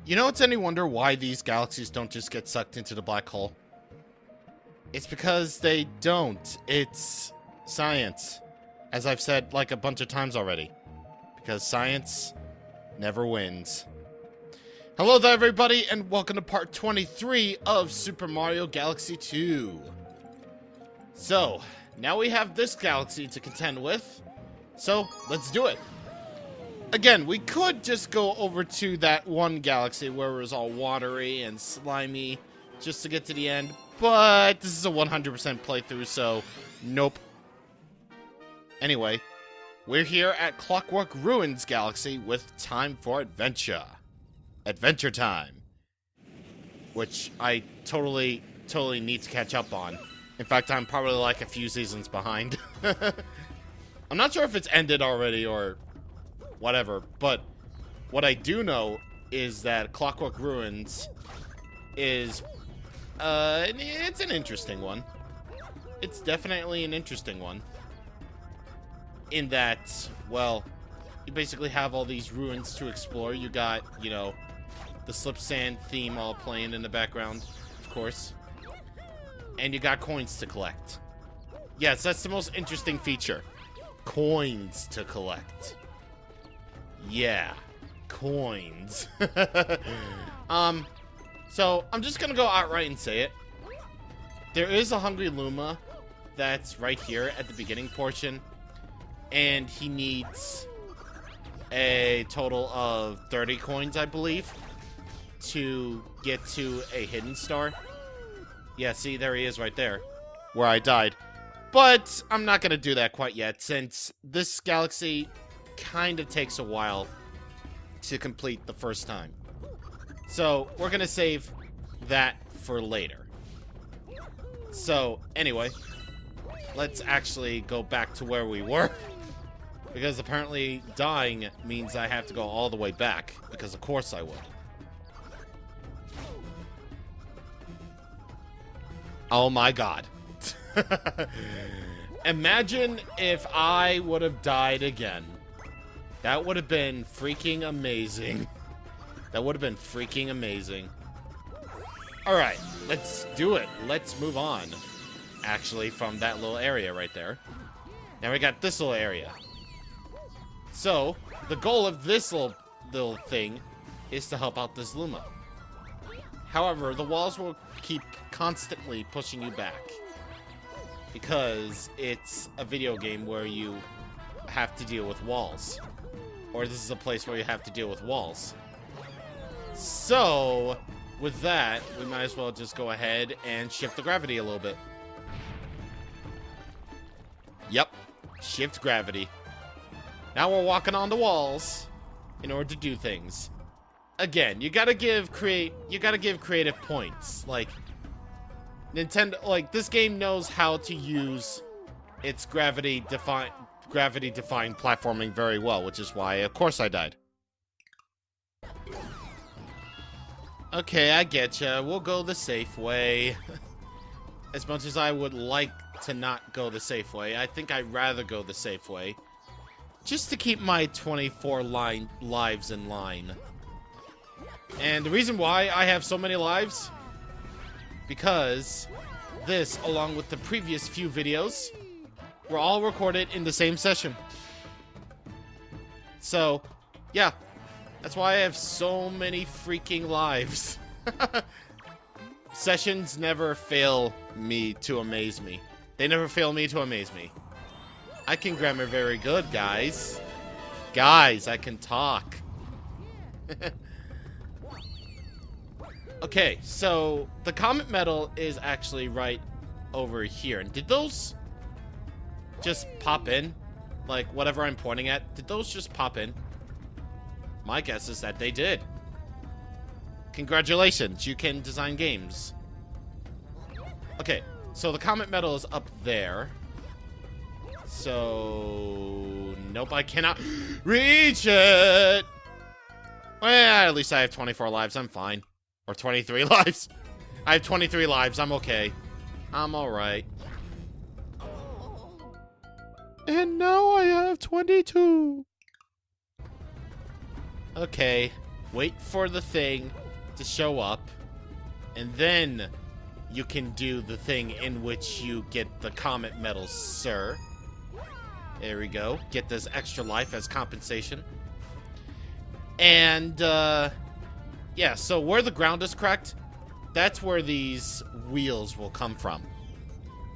You know, it's any wonder why these galaxies don't just get sucked into the black hole? It's because they don't. It's science. As I've said like a bunch of times already. Because science never wins. Hello there, everybody, and welcome to part 23 of Super Mario Galaxy 2. So, now we have this galaxy to contend with. So, let's do it. Again, we could just go over to that one galaxy where it was all watery and slimy just to get to the end. But this is a 100% playthrough, so nope. Anyway, we're here at Clockwork Ruins Galaxy with Time for Adventure. Adventure time. Which I totally need to catch up on. In fact, I'm probably like a few seasons behind. I'm not sure if it's ended already or whatever, but what I do know is that Clockwork Ruins is, it's an interesting one. It's definitely an interesting one. In that, well, you basically have all these ruins to explore. You got, you know, the slip sand theme all playing in the background, of course. And you got coins to collect. Yes, that's the most interesting feature. Coins to collect. Yeah, coins. So I'm just gonna go outright and say it. There is a hungry Luma that's right here at the beginning portion, and he needs a total of 30 coins, I believe, to get to a hidden star. Yeah, see, there he is right there, where I died. But I'm not gonna do that quite yet, since this galaxy kind of takes a while to complete the first time. So we're gonna save that for later. So anyway, let's actually go back to where we were, because apparently dying means I have to go all the way back, because of course I would. Oh my god. Imagine if I would have died again. That would have been freaking amazing. That would have been freaking amazing. Alright, let's do it. Let's move on, actually, from that little area right there. Now we got this little area. So, the goal of this little thing is to help out this Luma. However, the walls will keep constantly pushing you back, because it's a video game where you have to deal with walls. Or this is a place where you have to deal with walls. So, with that, we might as well just go ahead and shift the gravity a little bit. Yep, shift gravity. Now we're walking on the walls in order to do things. Again, you gotta give creative points. Like, Nintendo, like, this game knows how to use its gravity-defying platforming very well, which is why, of course, I died. Okay, I getcha. We'll go the safe way. As much as I would like to not go the safe way, I think I'd rather go the safe way. Just to keep my 24 lives in line. And the reason why I have so many lives, because this, along with the previous few videos, were all recorded in the same session. So, yeah, that's why I have so many freaking lives. Sessions never fail me to amaze me. They never fail me to amaze me. I can grammar very good, guys. Guys, I can talk. Okay, so the comet medal is actually right over here. And did those just pop in? Like, whatever I'm pointing at, did those just pop in? My guess is that they did. Congratulations, you can design games. Okay, so the comet medal is up there. So, nope, I cannot reach it. Well, at least I have 24 lives, I'm fine. Or 23 lives. I have 23 lives, I'm okay. I'm alright. And now I have 22. Okay, wait for the thing to show up, and then you can do the thing in which you get the comet medals, sir. There we go. Get this extra life as compensation. And, yeah, so where the ground is cracked, that's where these wheels will come from.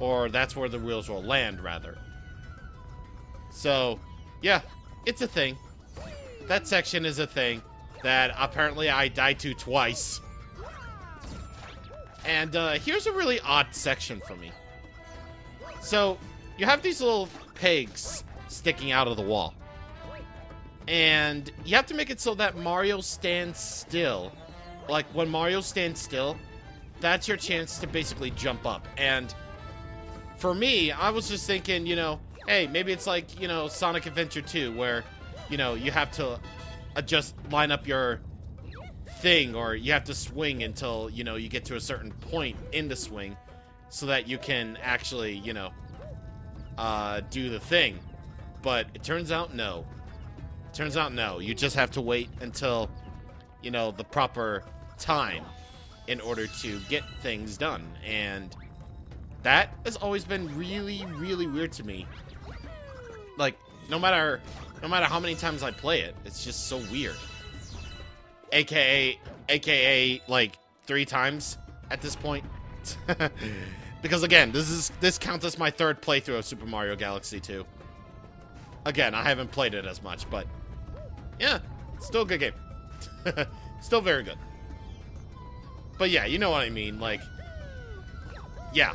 Or that's where the wheels will land, rather. So, yeah, it's a thing. That section is a thing that apparently I died to twice. And here's a really odd section for me. So, you have these little pegs sticking out of the wall. And you have to make it so that Mario stands still. Like, when Mario stands still, that's your chance to basically jump up. And for me, I was just thinking, you know, hey, maybe it's like, you know, Sonic Adventure 2, where, you know, you have to line up your thing, or you have to swing until, you know, you get to a certain point in the swing so that you can actually, you know, do the thing. But it turns out no. Turns out no. You just have to wait until, you know, the proper time in order to get things done. And that has always been really, really weird to me. Like, no matter how many times I play it, it's just so weird. AKA like 3 times at this point. Because again, this counts as my 3rd playthrough of Super Mario Galaxy 2. Again, I haven't played it as much, but yeah, still a good game. Still very good. But yeah, you know what I mean, like, yeah.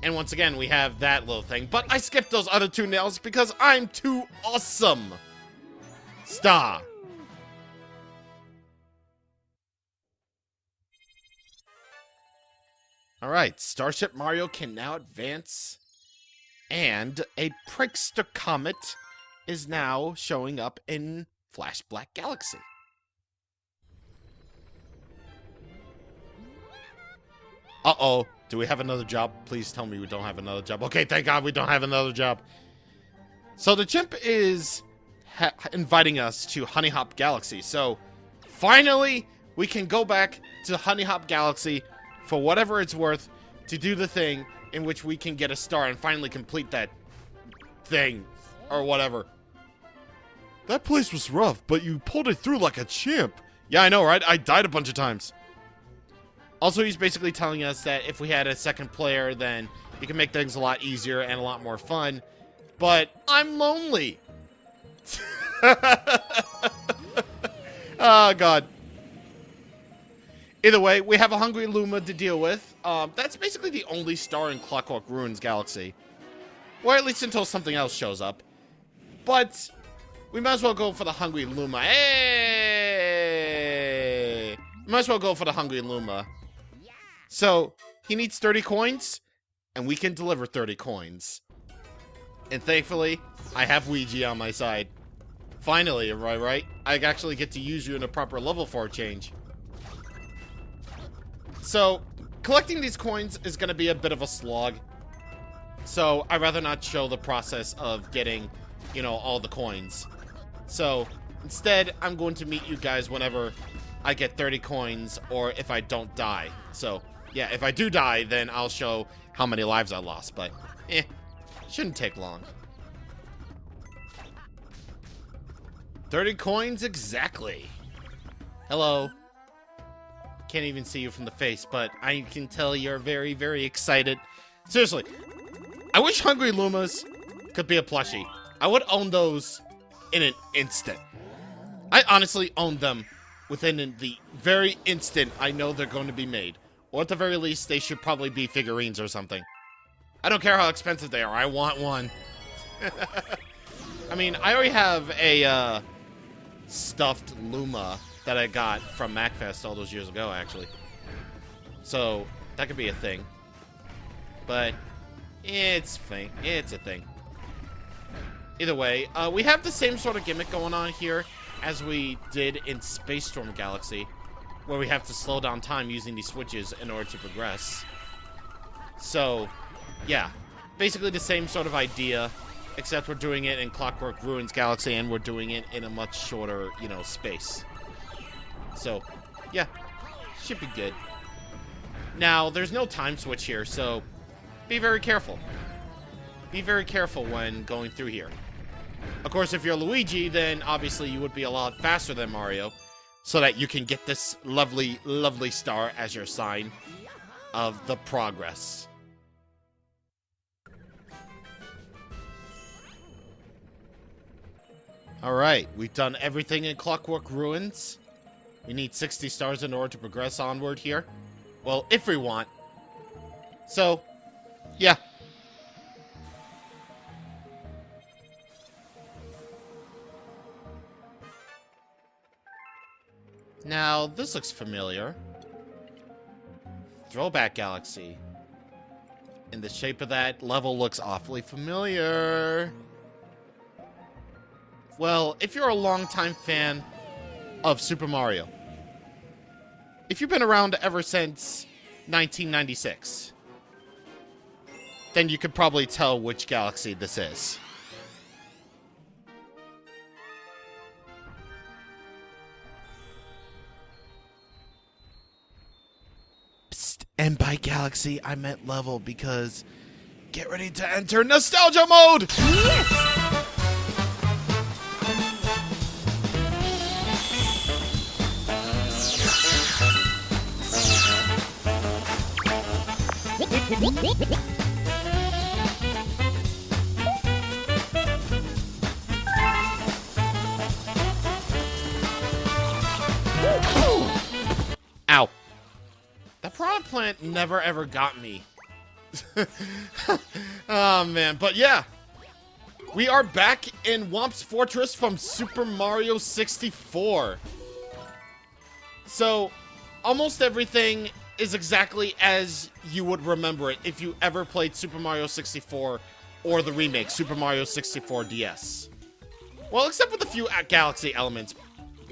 And once again, we have that little thing, but I skipped those other 2 nails because I'm too awesome. Star. Alright, Starship Mario can now advance, and a prankster comet is now showing up in Flash Black Galaxy. Uh-oh. Do we have another job? Please tell me we don't have another job. Okay, thank God we don't have another job. So the chimp is inviting us to Honey Hop Galaxy. So finally, we can go back to Honey Hop Galaxy for whatever it's worth to do the thing in which we can get a star and finally complete that thing or whatever. That place was rough, but you pulled it through like a chimp. Yeah, I know, right? I died a bunch of times. Also, he's basically telling us that if we had a second player, then you can make things a lot easier and a lot more fun. But I'm lonely. Oh, God. Either way, we have a hungry Luma to deal with. That's basically the only star in Clockwork Ruins Galaxy. Or at least until something else shows up. But we might as well go for the hungry Luma. Hey! We might as well go for the hungry Luma. So, he needs 30 coins, and we can deliver 30 coins. And thankfully, I have Ouija on my side. Finally, right? I actually get to use you in a proper level 4 change. So, collecting these coins is going to be a bit of a slog. So, I'd rather not show the process of getting, you know, all the coins. So, instead, I'm going to meet you guys whenever I get 30 coins, or if I don't die. So, yeah, if I do die, then I'll show how many lives I lost, but, shouldn't take long. 30 coins exactly. Hello. Can't even see you from the face, but I can tell you're very, very excited. Seriously, I wish Hungry Lumas could be a plushie. I would own those in an instant. I honestly own them within the very instant I know they're going to be made. Or at the very least, they should probably be figurines or something. I don't care how expensive they are. I want one. I mean, I already have a stuffed Luma that I got from MacFest all those years ago, actually. So, that could be a thing. But, it's a thing. Either way, we have the same sort of gimmick going on here as we did in Space Storm Galaxy, where we have to slow down time using these switches in order to progress. So, yeah, basically the same sort of idea, except we're doing it in Clockwork Ruins Galaxy, and we're doing it in a much shorter, you know, space. So, yeah, should be good. Now, there's no time switch here, so be very careful. Be very careful when going through here. Of course, if you're Luigi, then obviously you would be a lot faster than Mario, so that you can get this lovely, lovely star as your sign of the progress. Alright, we've done everything in Clockwork Ruins. We need 60 stars in order to progress onward here. Well, if we want. So, yeah. Now, this looks familiar. Throwback Galaxy. And the shape of that level looks awfully familiar. Well, if you're a longtime fan of Super Mario, if you've been around ever since 1996, then you could probably tell which galaxy this is. Psst, and by galaxy, I meant level, because get ready to enter nostalgia mode! Yes! Ow. The piranha plant never ever got me. Oh man, but yeah. We are back in Whomps Fortress from Super Mario 64. So, almost everything is exactly as you would remember it if you ever played Super Mario 64 or the remake, Super Mario 64 DS. Well, except for the few Galaxy elements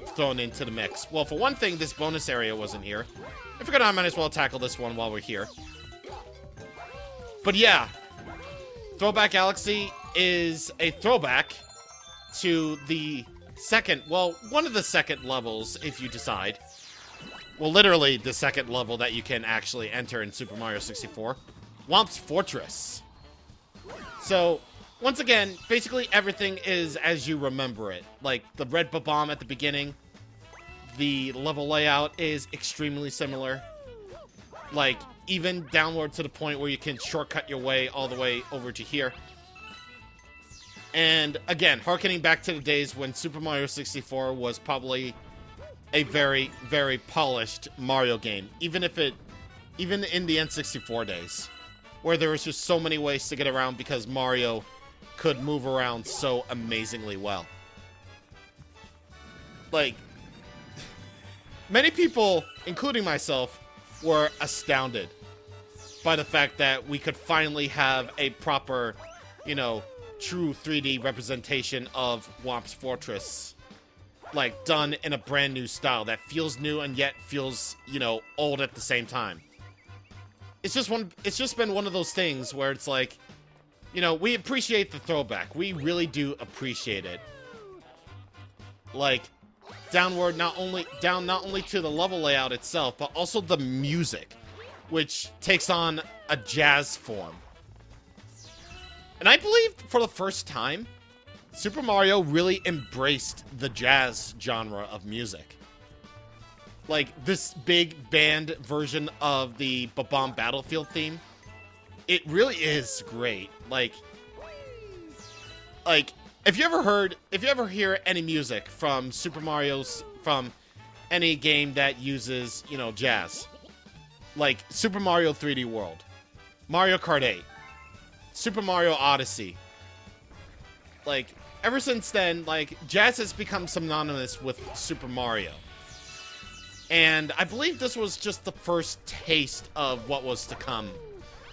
thrown into the mix. Well, for one thing, this bonus area wasn't here. I figured I might as well tackle this one while we're here. But yeah, Throwback Galaxy is a throwback to the second, well, one of the second levels, if you decide. Well, literally the second level that you can actually enter in Super Mario 64. Whomps Fortress. So, once again, basically everything is as you remember it. Like, the red bomb at the beginning. The level layout is extremely similar. Like, even downward to the point where you can shortcut your way all the way over to here. And, again, harkening back to the days when Super Mario 64 was probably a very, very polished Mario game. Even in the N64 days. Where there was just so many ways to get around because Mario could move around so amazingly well. Like, many people, including myself, were astounded by the fact that we could finally have a proper, you know, true 3D representation of Whomps Fortress. Like, done in a brand new style that feels new and yet feels, you know, old at the same time. It's just been one of those things where it's like, you know, we appreciate the throwback. We really do appreciate it. Like, downward, not only to the level layout itself, but also the music, which takes on a jazz form. And I believe for the first time, Super Mario really embraced the jazz genre of music. Like, this big band version of the Bomb Battlefield theme, it really is great. Like, if you ever hear any music from Super Mario's, from any game that uses, you know, jazz, like Super Mario 3D World, Mario Kart 8, Super Mario Odyssey, like, ever since then, like, jazz has become synonymous with Super Mario. And I believe this was just the first taste of what was to come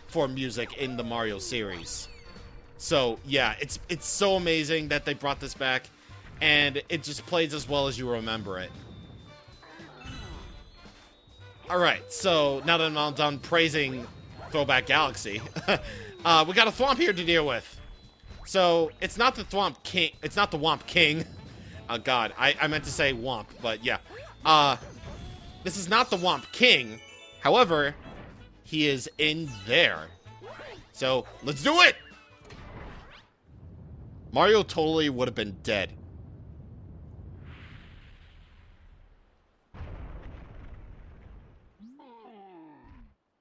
for music in the Mario series. So, yeah, it's so amazing that they brought this back, and it just plays as well as you remember it. Alright, so now that I'm all done praising Throwback Galaxy, we got a Thwomp here to deal with. So, it's not the Thwomp King, it's not the Whomp King. Oh god, I meant to say Whomp, but yeah. This is not the Whomp King. However, he is in there. So, let's do it! Mario totally would have been dead.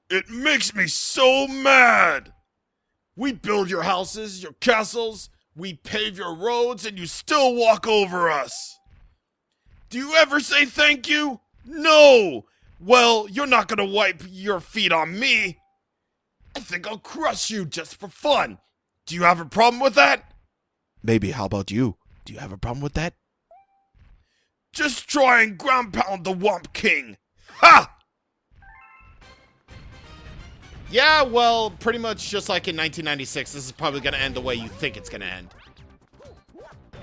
It makes me so mad! We build your houses, your castles, we pave your roads, and you still walk over us! Do you ever say thank you? No! Well, you're not gonna wipe your feet on me! I think I'll crush you just for fun! Do you have a problem with that? Maybe, how about you? Do you have a problem with that? Just try and ground pound the Whomp King! Ha! Yeah, well, pretty much just like in 1996, this is probably going to end the way you think it's going to end.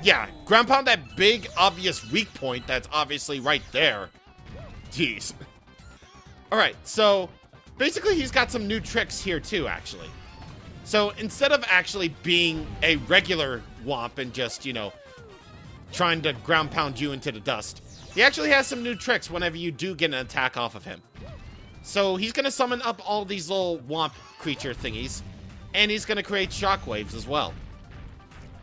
Yeah, ground pound that big, obvious weak point that's obviously right there. Jeez. Alright, so basically he's got some new tricks here too, actually. So instead of actually being a regular Whomp and just, you know, trying to ground pound you into the dust, he actually has some new tricks whenever you do get an attack off of him. So he's going to summon up all these little Whomp creature thingies, and he's going to create shockwaves as well.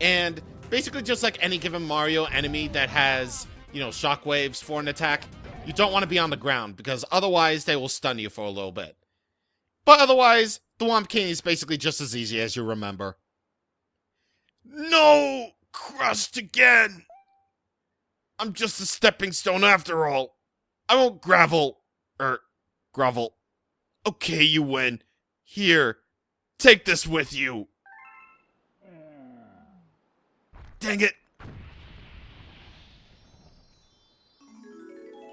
And basically just like any given Mario enemy that has, you know, shockwaves for an attack, you don't want to be on the ground, because otherwise they will stun you for a little bit. But otherwise, the Whomp King is basically just as easy as you remember. No! Crushed again! I'm just a stepping stone after all. I won't grovel. Okay, you win. Here, take this with you. Dang it.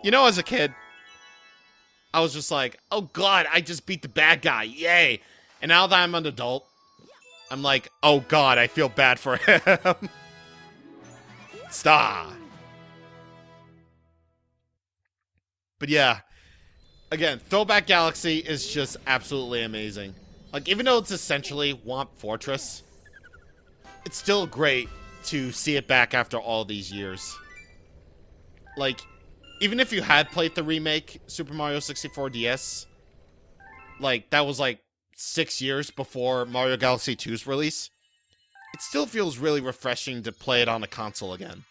You know, as a kid, I was just like, oh god, I just beat the bad guy, yay. And now that I'm an adult, I'm like, oh god, I feel bad for him. Stop. But yeah, again, Throwback Galaxy is just absolutely amazing. Like, even though it's essentially Whomps Fortress, it's still great to see it back after all these years. Like, even if you had played the remake, Super Mario 64 DS, like, that was like 6 years before Mario Galaxy 2's release, it still feels really refreshing to play it on a console again.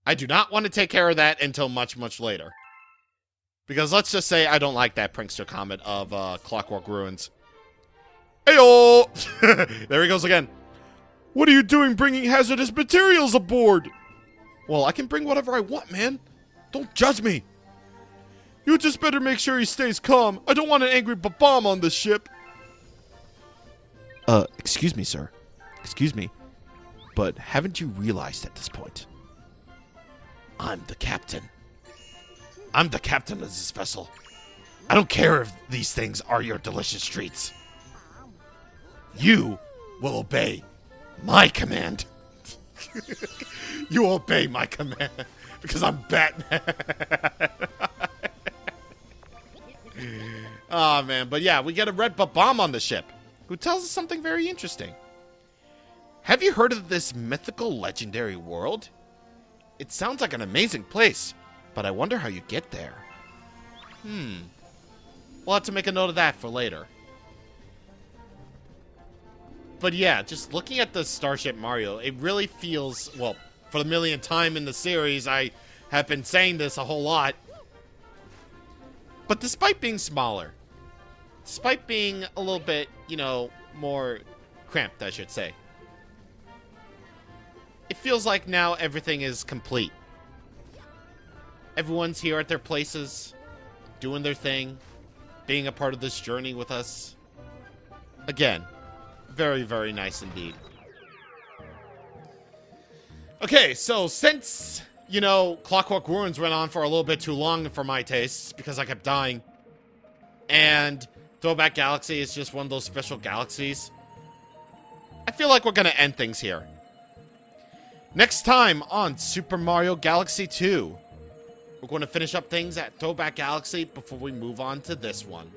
I do not want to take care of that until much, much later. Because let's just say I don't like that prankster comment of Clockwork Ruins. Heyo! There he goes again. What are you doing bringing hazardous materials aboard? Well, I can bring whatever I want, man. Don't judge me. You just better make sure he stays calm. I don't want an angry bomb on this ship. Excuse me, sir. Excuse me. But haven't you realized at this point? I'm the captain. I'm the captain of this vessel. I don't care if these things are your delicious treats. You will obey my command. You obey my command because I'm Batman. Oh man, but yeah, we get a red bomb on the ship who tells us something very interesting. Have you heard of this mythical legendary world? It sounds like an amazing place, but I wonder how you get there. We'll have to make a note of that for later. But yeah, just looking at the Starship Mario, it really feels, well, for the millionth time in the series, I have been saying this a whole lot. But despite being smaller, despite being a little bit, you know, more cramped, I should say, it feels like now everything is complete. Everyone's here at their places, doing their thing, being a part of this journey with us. Again, very, very nice indeed. Okay, so since, you know, Clockwork Ruins went on for a little bit too long for my tastes, because I kept dying, and Throwback Galaxy is just one of those special galaxies, I feel like we're going to end things here. Next time on Super Mario Galaxy 2, we're going to finish up things at Throwback Galaxy before we move on to this one.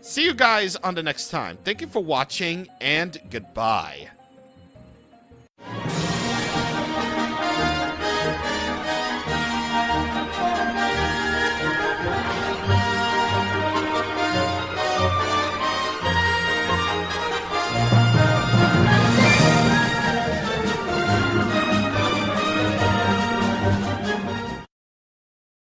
See you guys on the next time. Thank you for watching, and goodbye.